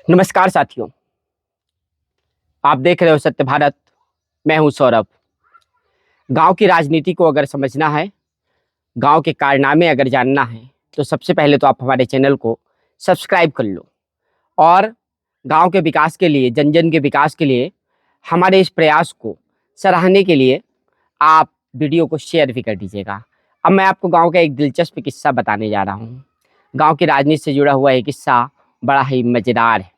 नमस्कार साथियों, आप देख रहे हो सत्य भारत। मैं हूं सौरभ। गांव की राजनीति को अगर समझना है, गांव के कारनामे अगर जानना है, तो सबसे पहले तो आप हमारे चैनल को सब्सक्राइब कर लो और गांव के विकास के लिए, जन जन के विकास के लिए हमारे इस प्रयास को सराहने के लिए आप वीडियो को शेयर भी कर दीजिएगा। अब मैं आपको गांव का एक दिलचस्प किस्सा बताने जा रहा हूं। गांव की राजनीति से जुड़ा हुआ एक किस्सा बड़ा ही मज़ेदार है।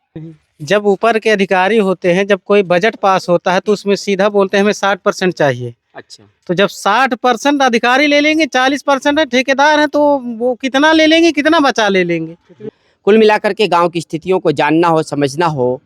जब ऊपर के अधिकारी होते हैं, जब कोई बजट पास होता है तो उसमें सीधा बोलते हैं हमें 60% चाहिए। अच्छा, तो जब 60% अधिकारी ले लेंगे, 40% ठेकेदार है, तो वो कितना ले लेंगे, कितना बचा ले लेंगे। कुल मिलाकर के गांव की स्थितियों को जानना हो, समझना हो,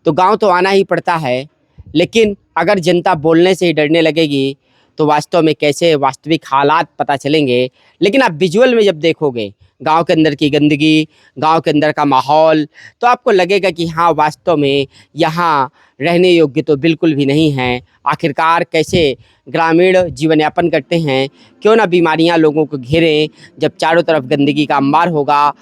तो गांव तो आना ही पड़ता है। लेकिन अगर जनता बोलने से ही डरने लगेगी तो वास्तव में कैसे वास्तविक हालात पता चलेंगे। लेकिन आप विजुअल में जब देखोगे गांव के अंदर की गंदगी, गांव के अंदर का माहौल, तो आपको लगेगा कि हाँ, वास्तव में यहाँ रहने योग्य तो बिल्कुल भी नहीं है। आखिरकार कैसे ग्रामीण जीवन यापन करते हैं, क्यों ना बीमारियाँ लोगों को घेरें जब चारों तरफ गंदगी का अंबार होगा।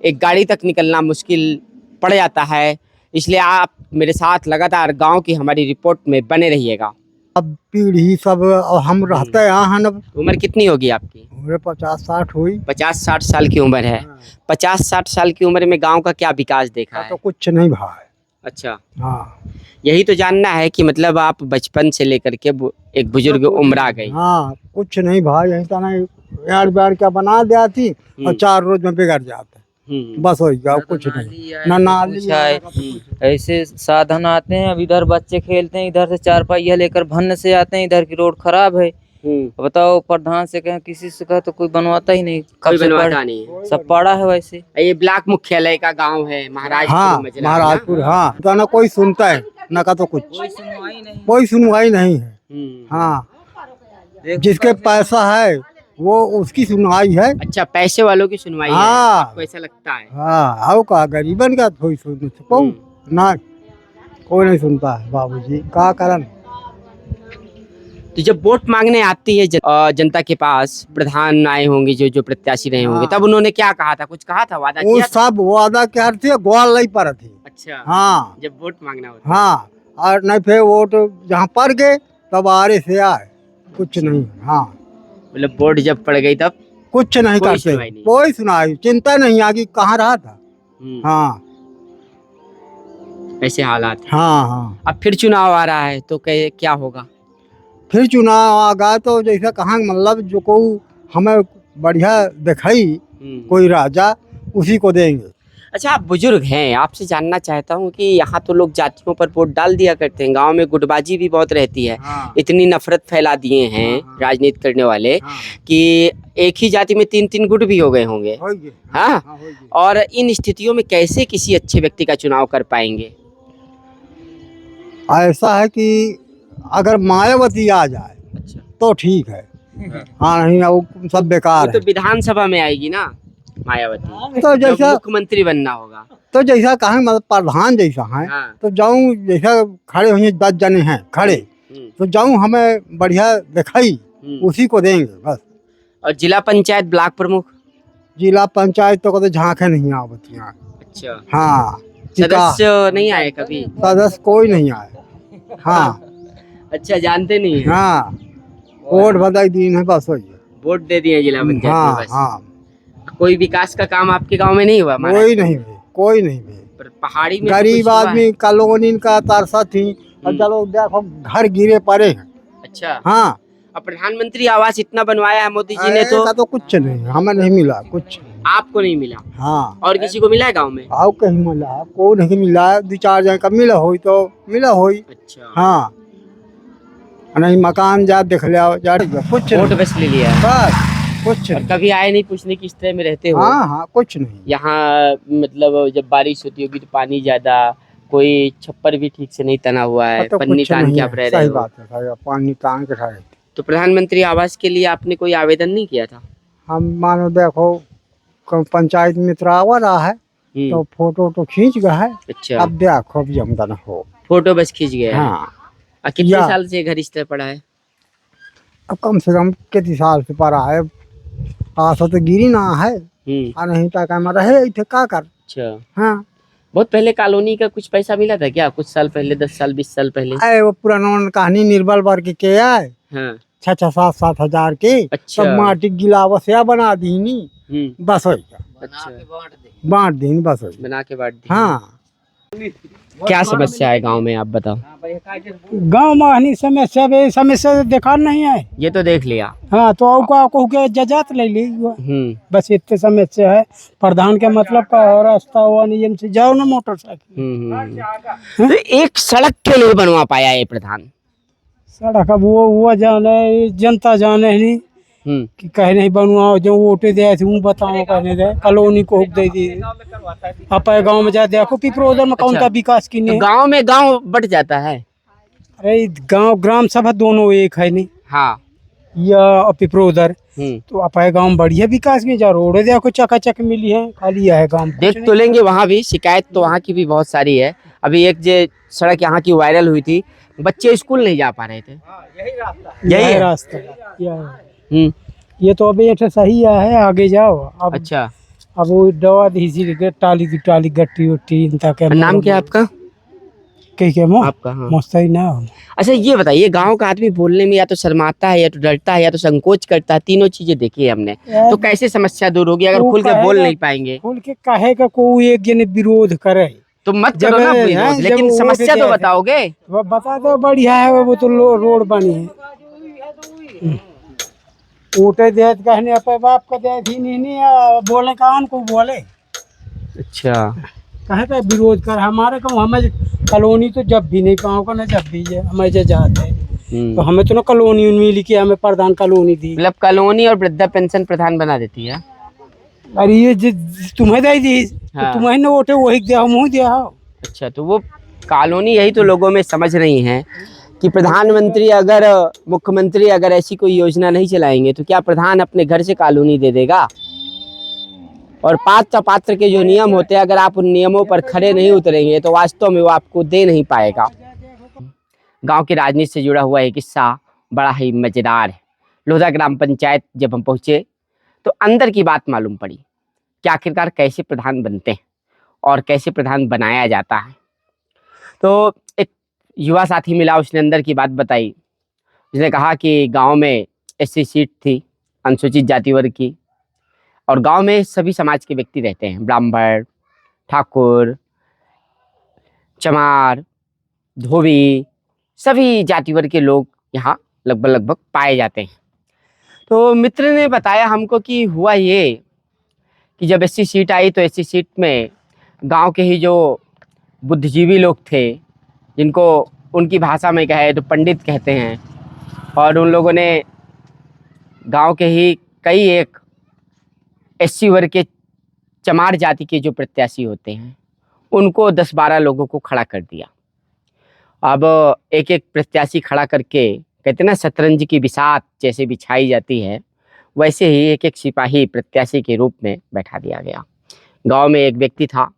एक गाड़ी तक निकलना मुश्किल पड़ जाता है। इसलिए आप मेरे साथ लगातार गांव की हमारी रिपोर्ट में बने रहिएगा। अब पीढ़ी सब हम रहते यहाँ हैं। अब उम्र कितनी होगी आपकी? उम्र 50-60 हुई। 50-60 साल की उम्र है। 50-60 साल की उम्र में गांव का क्या विकास देखा है? तो कुछ नहीं भाई। अच्छा, हाँ, यही तो जानना है कि मतलब आप बचपन से लेकर के एक बुजुर्ग उम्र आ गई। हाँ, कुछ नहीं भाई। यही तो नहीं यार बैर क्या बना दिया थी और 4 रोज में बिगड़ जाते। बस हो गया, कुछ नहीं। ना नाली है, ऐसे साधन आते हैं। अब इधर बच्चे खेलते हैं, इधर से 4 पहिया लेकर भन्न से आते हैं, इधर की रोड खराब है। बताओ, प्रधान से कहें, किसी से कहे तो कोई बनवाता ही नहीं। कोई बनवाता नहीं। सब पड़ा है वैसे। ये ब्लॉक मुख्यालय का गांव है, महाराजपुर। हाँ, महाराजपुर। हाँ, तो ना कोई सुनता है ना का तो कुछ कोई सुनवाई नहीं है। हाँ, जिसके पैसा है वो उसकी सुनवाई है। अच्छा, पैसे वालों की सुनवाई है, आपको ऐसा लगता है? हाँ, आओ का गरीबन का कोई सुन ना, कोई नहीं सुनता है बाबूजी। का कारण तो जब वोट मांगने आती है जनता के पास, प्रधान आए होंगे, जो प्रत्याशी रहे होंगे, तब उन्होंने क्या कहा था? कुछ कहा था, वादा किया था? सब वादा क्या थे, ग्वाल नहीं पर थी। अच्छा, हाँ, जब वोट मांगना होता। हाँ, और नहीं फिर वोट जहाँ पड़ गए तब आरे से आए, कुछ नहीं। हाँ, मतलब वोट जब पड़ गई तब कुछ नहीं करते, कोई सुनाई, चिंता नहीं आगे कहाँ रहा था। हाँ, ऐसे हालात। हाँ, हाँ। अब फिर चुनाव आ रहा है तो क्या होगा? फिर चुनाव आ गया तो जैसा कहाँ मतलब जो को हमें बढ़िया दिखाई कोई राजा, उसी को देंगे। अच्छा, आप बुजुर्ग हैं, आपसे जानना चाहता हूँ कि यहाँ तो लोग जातियों पर वोट डाल दिया करते हैं, गांव में गुटबाजी भी बहुत रहती है। हाँ, इतनी नफरत फैला दिए हैं राजनीति करने वाले। हाँ, कि एक ही जाति में 3-3 गुट भी हो गए होंगे। हाँ, और इन स्थितियों में कैसे किसी अच्छे व्यक्ति का चुनाव कर पाएंगे? ऐसा है कि अगर मायावती आ जाए अच्छा, तो ठीक है। हाँ, नहीं वो सब बेकार तो है। विधानसभा में आएगी ना मायावती, तो जैसा मुख्यमंत्री बनना होगा। तो जैसा कहें मतलब प्रधान जैसा है। हाँ, तो जाऊं जैसा खड़े हुए 10 जने हैं खड़े, तो जाऊं हमें बढ़िया दिखाई, उसी को देंगे बस। और जिला पंचायत, ब्लॉक प्रमुख, जिला पंचायत तो कभी झांके नहीं आवती यहाँ। अच्छा, हाँ, सदस्य नहीं आए कभी? सदस्य कोई नहीं आए। हाँ, अच्छा, जानते नहीं है। हाँ, वोट बधाई दिन है बस, वही वोट दे दिए जिला पंचायत में हाँ, बस। हाँ, कोई विकास का काम आपके गांव में नहीं हुआ? कोई नहीं भी, कोई नहीं भी। पर पहाड़ी में गरीब तो कुछ हुआ आदमी कॉलोनी का तरसा थी, और चलो देखो घर गिरे पड़े हैं। है। अच्छा, हाँ, और प्रधानमंत्री आवास इतना बनवाया है मोदी जी ने, तो कुछ नहीं, हमें नहीं मिला कुछ। आपको नहीं मिला? हाँ, और किसी को मिला है गांव में? आओ कहीं मिला, को नहीं मिला। 2-4 जन का मिला हो तो मिला हो। अच्छा, हाँ, नहीं मकान जा देख लिया, कुछ वोट बस ले लिया बस, कुछ और नहीं। कभी आए नहीं पूछने किस तरह में रहते हो? हाँ, हाँ, कुछ नहीं। यहाँ मतलब जब बारिश होती होगी तो पानी ज्यादा, कोई छप्पर भी ठीक से नहीं तना हुआ है, तो पन्नी कुछ तान नहीं के है, आप रह रहे सही हो। बात है, सही बात। पानी तान के रहे। तो प्रधानमंत्री आवास के लिए आपने कोई आवेदन नहीं किया था? हम मानो देखो पंचायत मित्र आवा रहा है तो फोटो तो खींच गया है। अच्छा, अब देखो अब जमदन हो, फोटो बस खींच गया है। हाँ, और कितने साल से घर इस तरह पड़ा है? अब कम से कम कितने साल से पड़ा है, आशा तो गिरी ना है। नहीं तो क्या रहे थे का कर। अच्छा, हाँ, बहुत पहले कॉलोनी का कुछ पैसा मिला था क्या, कुछ साल पहले, 10 साल 20 साल पहले? अरे वो पुराना कहानी निर्बल वर्ग के आए हाँ 6-7 हजार के, अच्छा। सब माटी गिलावस या बना दी नी, बस हो गया, अच्छा बांट दी बस हो गया। बना के बांट दी। हाँ क्या समस्या है गांव में, आप बताओ। गांव में हनी समस्या देखा नहीं है। ये तो देख लिया। हाँ तो कहू के जजात ले ली, बस इतने समस्या है। प्रधान के मतलब का रास्ता हुआ नियम से जाओ ना मोटरसाइकिल। तो एक सड़क क्यों नहीं बनवा पाया ये प्रधान? सड़क अब वो जाने, जनता जाने नहीं कि कहे नहीं बनवाओ, जो वोटे दे हूँ बताओ कहने दे, कॉलोनी को हुक दे दी। आप गाँव में जा देखो पिपरोदर में कौन सा विकास की नहीं। गांव में गांव बट जाता है। अरे गांव ग्राम सभा दोनों एक है नहीं। हाँ या पिपरोदर तो अपने गांव में बढ़िया विकास की जा, रोड देखो चकाचक मिली है, खाली है गांव। देख तो लेंगे वहाँ भी, शिकायत तो वहाँ की भी बहुत सारी है। अभी एक जो सड़क यहाँ की वायरल हुई थी, बच्चे स्कूल नहीं जा पा रहे थे। यही रास्ता ये तो अभी ऐसा सही है, आगे जाओ अब। अच्छा अब वो दवा दी टाली गट्टी उट्टी तक। नाम क्या आपका? आपका मुस्तैद ना। अच्छा ये बताइए, गांव का आदमी बोलने में या तो शर्माता है, या तो डरता है, या तो संकोच करता है, तीनों चीजें देखी है हमने। तो कैसे समस्या दूर होगी अगर खुल के बोल नहीं पाएंगे? खुल के कहे का कोई एक जने विरोध करे तो मत करो ना विरोध, लेकिन समस्या तो बताओगे। बता दो बढ़िया है, वो तो रोड बनी है। वोटे दे कहने अपने बाप को दे थी नहीं बोले कान को बोले। अच्छा कहे का विरोध कर हमारे को, हमें कॉलोनी तो जब भी नहीं पाओ का ना, जब भी हमें जाते हैं तो हमें तो ना कॉलोनी मिली कि हमें प्रधान कॉलोनी दी। मतलब कॉलोनी और वृद्धा पेंशन प्रधान बना देती है। अरे ये तुम्हें दे दी हाँ। तो तुम्हें वोटे वही दिया, मुँह दिया। अच्छा तो वो कॉलोनी, यही तो लोगों में समझ नहीं है कि प्रधानमंत्री अगर, मुख्यमंत्री अगर ऐसी कोई योजना नहीं चलाएंगे तो क्या प्रधान अपने घर से कॉलोनी दे देगा? और पात्र पात्र के जो नियम होते हैं, अगर आप उन नियमों पर खड़े नहीं उतरेंगे तो वास्तव में वो आपको दे नहीं पाएगा। गांव की राजनीति से जुड़ा हुआ एक किस्सा बड़ा ही मजेदार है। लोधा ग्राम पंचायत जब हम पहुंचे तो अंदर की बात मालूम पड़ी कि आखिरकार कैसे प्रधान बनते हैं और कैसे प्रधान बनाया जाता है। तो एक युवा साथी मिला, उसने अंदर की बात बताई। उसने कहा कि गांव में एससी सीट थी, अनुसूचित जाति वर्ग की, और गांव में सभी समाज के व्यक्ति रहते हैं, ब्राह्मण, ठाकुर, चमार, धोबी, सभी जाति वर्ग के लोग यहाँ लगभग पाए जाते हैं। तो मित्र ने बताया हमको कि हुआ ये कि जब एससी सीट आई तो एससी सीट में गांव के ही जो बुद्धिजीवी लोग थे, जिनको उनकी भाषा में कहे तो पंडित कहते हैं, और उन लोगों ने गांव के ही कई एक एससी वर्ग के चमार जाति के जो प्रत्याशी होते हैं उनको 10-12 लोगों को खड़ा कर दिया। अब एक एक प्रत्याशी खड़ा करके, कहते ना शतरंज की बिसात जैसे बिछाई जाती है, वैसे ही एक एक सिपाही प्रत्याशी के रूप में बैठा दिया गया। गांव में एक व्यक्ति था,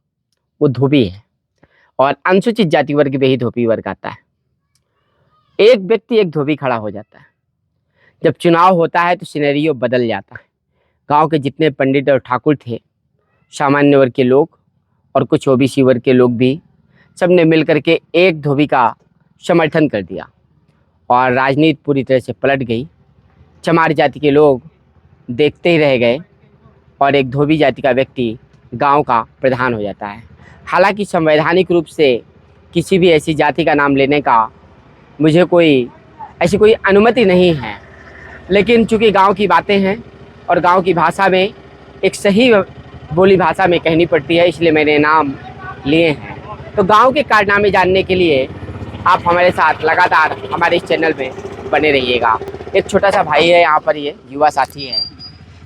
वो धोबी है, और अनुसूचित जाति वर्ग में ही धोबी वर्ग आता है। एक व्यक्ति एक धोबी खड़ा हो जाता है। जब चुनाव होता है तो सिनेरियो बदल जाता है। गांव के जितने पंडित और ठाकुर थे, सामान्य वर्ग के लोग और कुछ ओबीसी वर्ग के लोग भी, सब ने मिलकर के एक धोबी का समर्थन कर दिया और राजनीति पूरी तरह से पलट गई। चमार जाति के लोग देखते ही रह गए और एक धोबी जाति का व्यक्ति गांव का प्रधान हो जाता है। हालांकि संवैधानिक रूप से किसी भी ऐसी जाति का नाम लेने का मुझे ऐसी कोई अनुमति नहीं है, लेकिन चूँकि गांव की बातें हैं और गांव की भाषा में एक सही बोली भाषा में कहनी पड़ती है, इसलिए मैंने नाम लिए हैं। तो गांव के कारनामे जानने के लिए आप हमारे साथ लगातार हमारे इस चैनल में बने रहिएगा। एक छोटा सा भाई है यहाँ पर, ये युवा साथी है।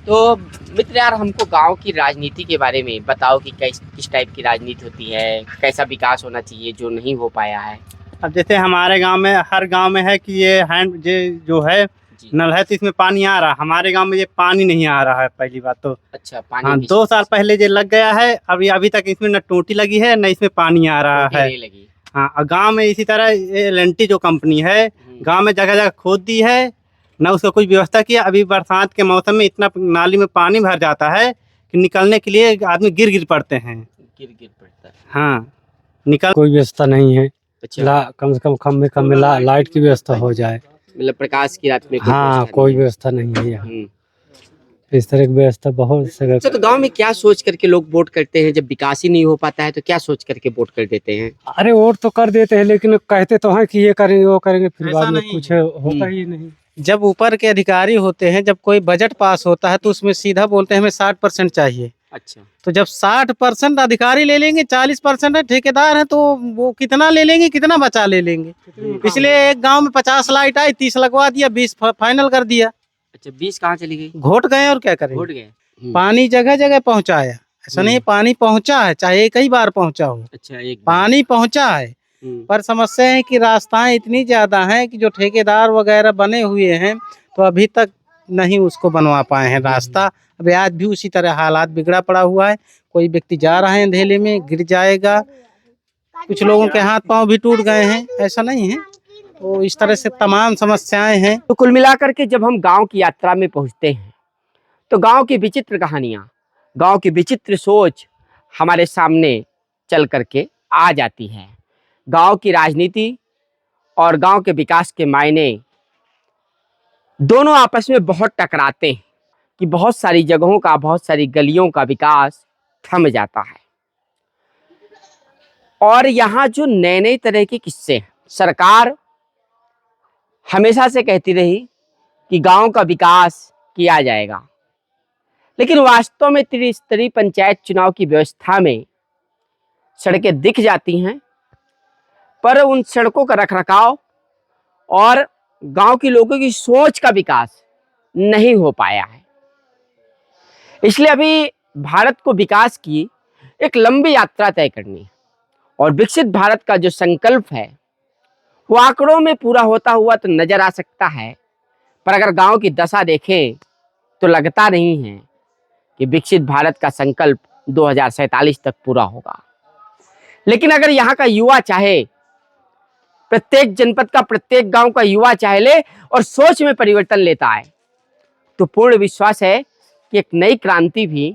तो मित्र यार, हमको गांव की राजनीति के बारे में बताओ कि किस टाइप की राजनीति होती है, कैसा विकास होना चाहिए जो नहीं हो पाया है। अब जैसे हमारे गांव में, हर गांव में है कि ये हैंड जो है नल है तो इसमें पानी आ रहा है। हमारे गांव में ये पानी नहीं आ रहा है, पहली बात तो। अच्छा, पानी हाँ, 2 साल पहले ये लग गया है, अभी तक इसमें न टोटी लगी है न इसमें पानी आ रहा है। लगी। हाँ, और गांव में इसी तरह एल&टी जो कंपनी है, गांव में जगह जगह खोद दी है, न उसका कुछ व्यवस्था किया। अभी बरसात के मौसम में इतना नाली में पानी भर जाता है कि निकलने के लिए आदमी गिर पड़ते हैं। गिर पड़ता है। हाँ निकल कोई व्यवस्था नहीं है। अच्छा, कम से कम खम्भे लाइट की व्यवस्था हो जाए। मतलब प्रकाश की रात में कोई हाँ, व्यवस्था कोई नहीं व्यवस्था नहीं है यहाँ। है। इस तरह की व्यवस्था बहुत जगह। अच्छा, तो गांव में क्या सोच करके लोग वोट करते हैं? जब विकास ही नहीं हो पाता है तो क्या सोच करके वोट कर देते हैं? अरे वोट तो कर देते हैं, लेकिन कहते तो हैं कि ये करेंगे वो करेंगे, फिर ऐसा बाद में नहीं कुछ होता ही नहीं। जब ऊपर के अधिकारी होते हैं, जब कोई बजट पास होता है तो उसमें सीधा बोलते हैं हमें 60% चाहिए। अच्छा, तो जब 60% अधिकारी ले लेंगे, 40% ठेकेदार हैं, तो वो कितना ले लेंगे, कितना बचा ले लेंगे। पिछले एक गांव में 50 लाइट आई, 30 लगवा दिया, 20 फाइनल कर दिया। अच्छा, 20 कहाँ चली गई? घोट गए और क्या करेंगे। वोट गए। पानी जगह जगह पहुंचाया, ऐसा नहीं पानी पहुंचा है, चाहे कई बार पहुंचा हो, अच्छा, एक बार। पानी पहुंचा है। पर समस्या है कि रास्ताएं इतनी ज्यादा हैं कि जो ठेकेदार वगैरह बने हुए हैं तो अभी तक नहीं उसको बनवा पाए हैं रास्ता। अभी आज भी उसी तरह हालात बिगड़ा पड़ा हुआ है। कोई व्यक्ति जा रहा है अंधेले में, गिर जाएगा, कुछ लोगों के हाथ पांव भी टूट गए हैं, ऐसा नहीं है। तो इस तरह से तमाम समस्याएं हैं। तो कुल मिलाकर के जब हम गांव की यात्रा में पहुंचते हैं तो गांव की विचित्र कहानियां, गांव की विचित्र सोच हमारे सामने चल करके आ जाती है। गांव की राजनीति और गांव के विकास के मायने दोनों आपस में बहुत टकराते हैं कि बहुत सारी जगहों का, बहुत सारी गलियों का विकास थम जाता है। और यहाँ जो नए नए तरह के किस्से हैं, सरकार हमेशा से कहती रही कि गांव का विकास किया जाएगा, लेकिन वास्तव में त्रिस्तरीय पंचायत चुनाव की व्यवस्था में सड़कें दिख जाती हैं, पर उन सड़कों का रखरखाव और गांव के लोगों की सोच का विकास नहीं हो पाया है। इसलिए अभी भारत को विकास की एक लंबी यात्रा तय करनी है और विकसित भारत का जो संकल्प है वो आंकड़ों में पूरा होता हुआ तो नजर आ सकता है, पर अगर गांव की दशा देखें तो लगता नहीं है कि विकसित भारत का संकल्प 2047 तक पूरा होगा। लेकिन अगर यहाँ का युवा चाहे, प्रत्येक जनपद का, प्रत्येक गांव का युवा चाहे ले और सोच में परिवर्तन लेता है, तो पूर्ण विश्वास है कि एक नई क्रांति भी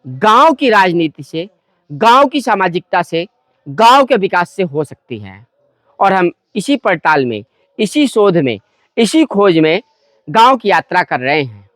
गांव की राजनीति से, गांव की सामाजिकता से, गांव के विकास से हो सकती है। और हम इसी पड़ताल में, इसी शोध में, इसी खोज में गांव की यात्रा कर रहे हैं।